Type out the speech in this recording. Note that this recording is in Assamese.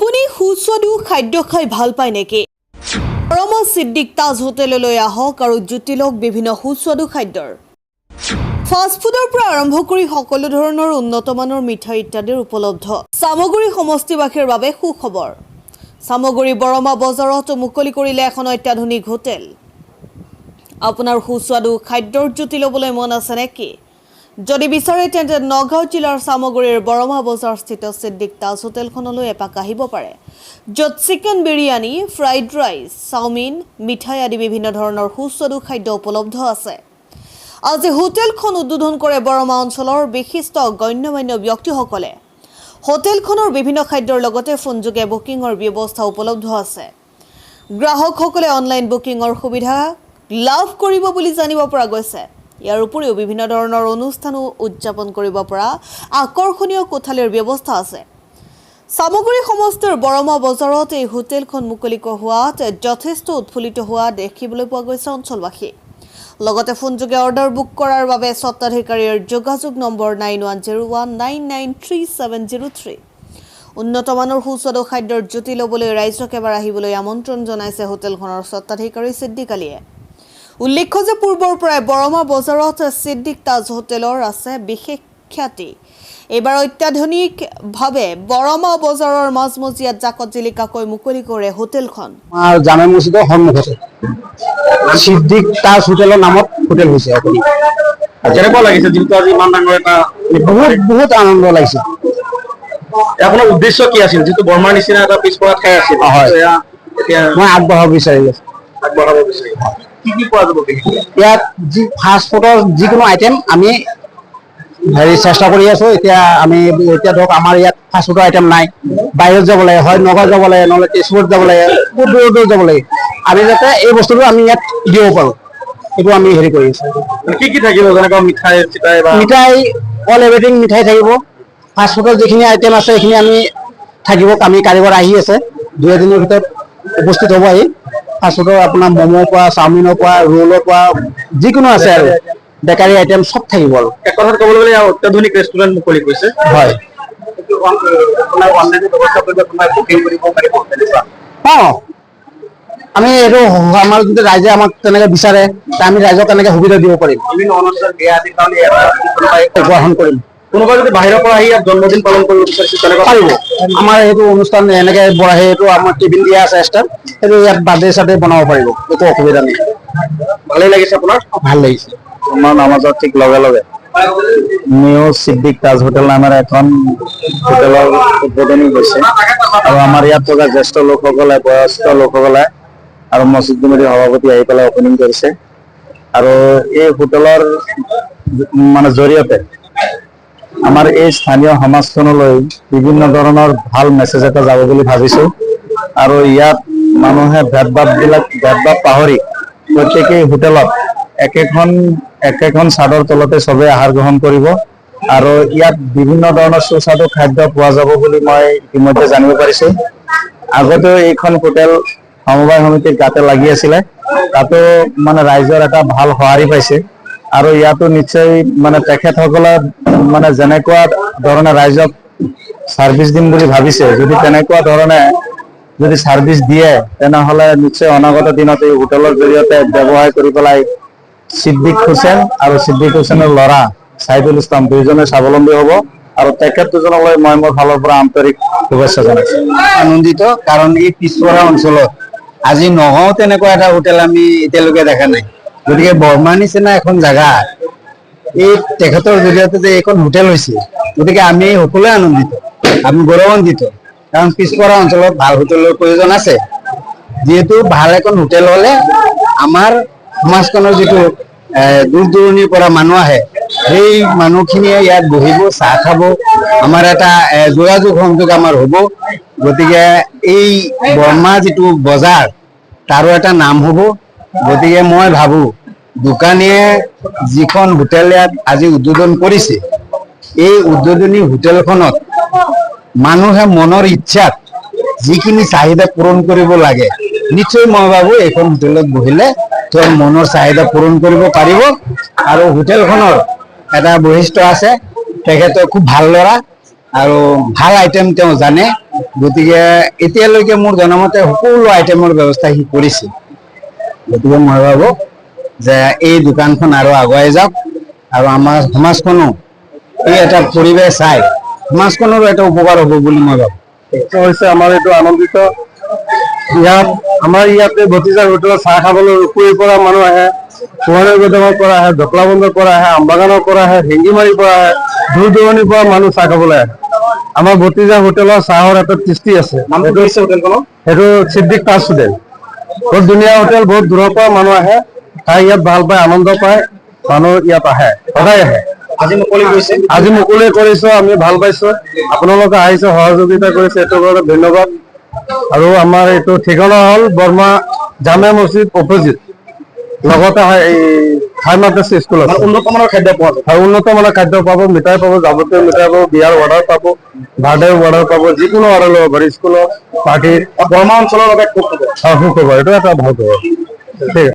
আপুনি সুস্বাদু খাদ্য খাই ভাল পায় নেকি? পৰমা সিদ্দিক তাজ হোটেললৈ আহক আৰু জুতি লওক বিভিন্ন সুস্বাদু খাদ্যৰ। ফাষ্ট ফুডৰ পৰা আৰম্ভ কৰি সকলো ধৰণৰ উন্নতমানৰ মিঠাই ইত্যাদিৰ উপলব্ধ। সামগুৰি সমষ্টিবাসীৰ বাবে সুখবৰ। সামগুৰি বৰমা বজাৰত মুকলি কৰিলে এখন অত্যাধুনিক হোটেল। আপোনাৰ সুস্বাদু খাদ্যৰ জুতি ল'বলৈ মন আছে নেকি? যদি বিচাৰে তেন্তে নগাঁও জিলাৰ সামগুৰিৰ বৰমা বজাৰস্থিত সিদ্দিক তাজ হোটেলখনলৈ এপাক আহিব পাৰে, য'ত chicken biryani, fried rice, chow mein, মিঠাই আদি বিভিন্ন ধৰণৰ সুস্বাদু খাদ্য উপলব্ধ আছে। আজি হোটেলখন উদ্বোধন কৰে বৰমা অঞ্চলৰ বিশিষ্ট গণ্যমান্য ব্যক্তিসকলে। হোটেলখনৰ বিভিন্ন খাদ্যৰ লগতে ফোনযোগে বুকিঙৰ ব্যৱস্থা উপলব্ধ আছে। গ্ৰাহকসকলে অনলাইন বুকিঙৰ সুবিধা লাভ কৰিব বুলি জানিব পৰা গৈছে। ইয়াৰ উপৰিও বিভিন্ন ধৰণৰ অনুষ্ঠানো উদযাপন কৰিব পৰা আকৰ্ষণীয় কোঠালিৰ ব্যৱস্থা আছে। সামগুৰি সমষ্টিৰ বৰমা বজাৰত এই হোটেলখন মুকলি হোৱাত যথেষ্ট উৎফুল্লিত হোৱা দেখিবলৈ পোৱা গৈছে অঞ্চলবাসী। লগতে ফোনযোগে অৰ্ডাৰ বুক কৰাৰ বাবে স্বত্বাধিকাৰীৰ যোগাযোগ নম্বৰ 9101993703। উন্নতমানৰ সুস্বাদু খাদ্যৰ জুতি ল'বলৈ ৰাইজক এবাৰ আহিবলৈ আমন্ত্ৰণ জনাইছে হোটেলখনৰ স্বত্বাধিকাৰী সিদ্দিক আলীয়ে। উল্লেখ্য যে পূৰ্বৰ পৰাই বৰমা বজাৰত সিদ্দিক তাজ হোটেলৰ আছে বিশেষ খ্যাতি। এইবাৰ অত্যাধুনিকভাৱে বৰমা বজাৰৰ মাজমজিয়াত জাকত জিলিকাকৈ মুকলি কৰে হোটেলখন। জামে মছজিদৰ সন্মুখতে সিদ্দিক তাজ হোটেলৰ নামত হোটেল হৈছে। কেনেকুৱা লাগিছে যিহেতু আজি ইমান ডাঙৰ এটা বহুত আনন্দ লাগিছে। আপোনাৰ উদ্দেশ্য কি আছিল? যিটো বৰ্মাৰ নিচিনা এটা পিছপৰা ঠাই আছিল, মই আগবঢ়াব বিচাৰি আছো। কি কি পোৱা যাব ইয়াত? ফাষ্ট ফুডৰ যিকোনো আইটেম আমি চেষ্টা কৰি আছো। এতিয়া ধৰক আমাৰ ইয়াত ফাষ্ট ফুডৰ আইটেম নাই। বাহিৰত যাব লাগে, হয় নগাঁও যাব লাগে, নহ'লে তেজপুৰত যাব লাগে, বহুত দূৰ দূৰ যাব লাগে। আমি যাতে এই বস্তুটো আমি ইয়াত দিব পাৰো, সেইটো আমি হেৰি কৰি আছো। কি কি থাকিব? যেনেকুৱা মিঠাই অল এভৰিথিং মিঠাই থাকিব। ফাষ্ট ফুডৰ যিখিনি আইটেম আছে সেইখিনি থাকিব। আমি কাৰিকৰ আহি আছে, 2 দিনৰ ভিতৰত উপস্থিত হ'ব। আহি ফাষ্ট ফুডৰ আপোনাৰ ম'মৰ পৰা, চাওমিনৰ পৰা, ৰোলৰ পৰা যিকোনো আছে আৰু বেকাৰী আইটেম চব থাকিব। আৰু এক কথাত ক'বলৈ গ'লে অত্যাধুনিক ৰেষ্টুৰেণ্ট মুকলি কৰিছে। হয়, আমি এইটো আমাৰ যদি ৰাইজে আমাক তেনেকে বিচাৰে, আমি ৰাইজক তেনেকে সুবিধা দিব পাৰিম, গ্ৰহণ কৰিম। কোনোবা যদি বাহিৰৰ পৰা আহি ইয়াত জন্মদিন পালন কৰিব বিচাৰিছে তেনেকুৱা পাৰিব। আমাৰ সেইটো অনুষ্ঠান এনেকে সেইটো আমাৰ টিফিন দিয়া আছে এক্সট্ৰা, সেইটো ইয়াত বাৰ্থডে চাৰ্থডে বনাব পাৰিব, একো অসুবিধা নাই। ভালেই লাগিছে আপোনাৰ? ভাল লাগিছে। আমাৰ নামাজৰ ঠিক লগে লগে নিউ সিদ্দিক তাজ হোটেল নামেৰে এখন হোটেলৰ উদ্বোধনী হৈছে আৰু আমাৰ ইয়াত থকা জ্যেষ্ঠ লোকসকলে, বয়স্ক লোকসকলে আৰু মছজিদ কমিটিৰ সভাপতি আহি পেলাই অপেনিং কৰিছে। আৰু এই হোটেলৰ জৰিয়তে আমাৰ এই স্থানীয় সমাজখনলৈ বিভিন্ন ধৰণৰ ভাল মেছেজ এটা যাব বুলি ভাবিছো। আৰু ইয়াত মানুহে ভেদভাৱ পাহৰি প্ৰত্যেকেই হোটেলত একেখন চাদৰ তলতে চবে আহাৰ গ্ৰহণ কৰিব। আৰু ইয়াত বিভিন্ন ধৰণৰ সুস্বাদু খাদ্য পোৱা যাব বুলি মই ইতিমধ্যে জানিব পাৰিছো। আগতেও এইখন হোটেল সমবায় সমিতিৰ গাতে লাগি আছিলে, তাতো ৰাইজৰ এটা ভাল সঁহাৰি পাইছে। আৰু ইয়াতো নিশ্চয় তেখেতসকলে যেনেকুৱা ধৰণে ৰাইজক ছাৰ্ভিচ দিম বুলি ভাবিছে, যদি তেনেকুৱা ধৰণে যদি ছাৰ্ভিচ দিয়ে তেনেহলে নিশ্চয় অনাগত দিনত এই হোটেলৰ জৰিয়তে ব্যৱসায় কৰি পেলাই সিদ্দিক হুছেইন আৰু সিদ্দিক হুছেইনৰ ল'ৰা চাইদুল ইছলাম দুইজনে স্বাৱলম্বী হ'ব। আৰু তেখেত দুজনলৈ মই মোৰ ফালৰ পৰা আন্তৰিক শুভেচ্ছা জনাইছো। আনন্দিত, কাৰণ এই পিছপৰা অঞ্চলত আজি নগাঁও তেনেকুৱা এটা হোটেল আমি এতিয়ালৈকে দেখা নাই। গতিকে বৰ্মাৰ নিচিনা এখন জাগা এই তেখেতৰ জৰিয়তে যে এইখন হোটেল হৈছে, গতিকে আমি সকলোৱে আনন্দিত, আমি গৌৰৱান্বিত। কাৰণ পিছপৰা অঞ্চলত ভাল হোটেলৰ প্ৰয়োজন আছে। যিহেতু ভাল এখন হোটেল হলে আমাৰ সমাজখনৰ যিটো দূৰ দূৰণিৰ পৰা মানুহ আহে, সেই মানুহখিনিয়ে ইয়াত বহিব, চাহ খাব, আমাৰ এটা যোগাযোগ সংযোগ আমাৰ হ'ব। গতিকে এই বৰ্মা যিটো বজাৰ তাৰো এটা নাম হ'ব। গতিকে মই ভাবো দোকানীয়ে যিখন হোটেল ইয়াত আজি উদ্বোধন কৰিছে, এই উদ্বোধনী হোটেলখনত মানুহে মনৰ ইচ্ছাত যিখিনি চাহিদা পূৰণ কৰিব লাগে, নিশ্চয় মই ভাবো এইখন হোটেলত বহিলে তেওঁৰ মনৰ চাহিদা পূৰণ কৰিব পাৰিব। আৰু হোটেলখনৰ এটা বৈশিষ্ট্য আছে, তেখেতে খুব ভাল ল'ৰা আৰু ভাল আইটেম তেওঁ জানে, গতিকে এতিয়ালৈকে মোৰ জনামতে সকলো আইটেমৰ ব্যৱস্থা সি কৰিছে। গতিকে মই ভাবো যে এই দোকানখন আৰু আগুৱাই যাওক আৰু আমাৰ সমাজখনো এই এটা পৰিৱেশ চাই সমাজখনৰো এটা উপকাৰ হ'ব বুলি মই ভাবো। হৈছে আমাৰ এইটো আনন্দিত। ইয়াত আমাৰ ইয়াতে ভতিজা হোটেলত চাহ খাবলৈ ৰূপপুৰীৰ পৰা মানুহ আহে, সোৱণি গোদামৰ পৰা আহে, ঢকলাবন্ধাৰ পৰা আহে, আমবাগানৰ পৰা আহে, হেংগিমাৰীৰ পৰা আহে, দূৰ দূৰণিৰ পৰা মানুহ চাহ খাবলৈ আহে। আমাৰ ভতিজা হোটেলৰ চাহৰ এটা কৃষ্টি আছে, সেইটো সিদ্দিক তাজ হোটেল। বহুত ধুনীয়া হোটেল, বহুত দূৰৰ পৰা মানুহ আহে, খাই ইয়াত ভাল পায়, আনন্দ পায়, মানুহ ইয়াত আহে, সদায় আহে। আজি মুকলি কৰিছো, আমি ভাল পাইছো। আপোনালোকে আহিছে, সহযোগিতা কৰিছে, এইটো কাৰণে ধন্যবাদ। আৰু আমাৰ এইটো ঠিকনা হ'ল বৰ্মা জামে মছজিদ অপজিট, লগতে এই হাই মাদ্ৰাছা স্কুল আছে। উন্নত মানৰ খাদ্য পোৱা যায়, উন্নত মানৰ খাদ্য পাব, মিঠাই পাব, যাৱতীয় মিঠাই পাব, বিয়াৰ অৰ্ডাৰ পাব, বাৰ্থডে অৰ্ডাৰ পাব, যিকোনো অৰ্ডাৰ ল'ব পাৰি, স্কুলৰ পাৰ্টি। বৰ্মা অঞ্চলৰ বাবে খুব খবৰ, এইটো এটা ভাল খবৰ। ঠিক আছে।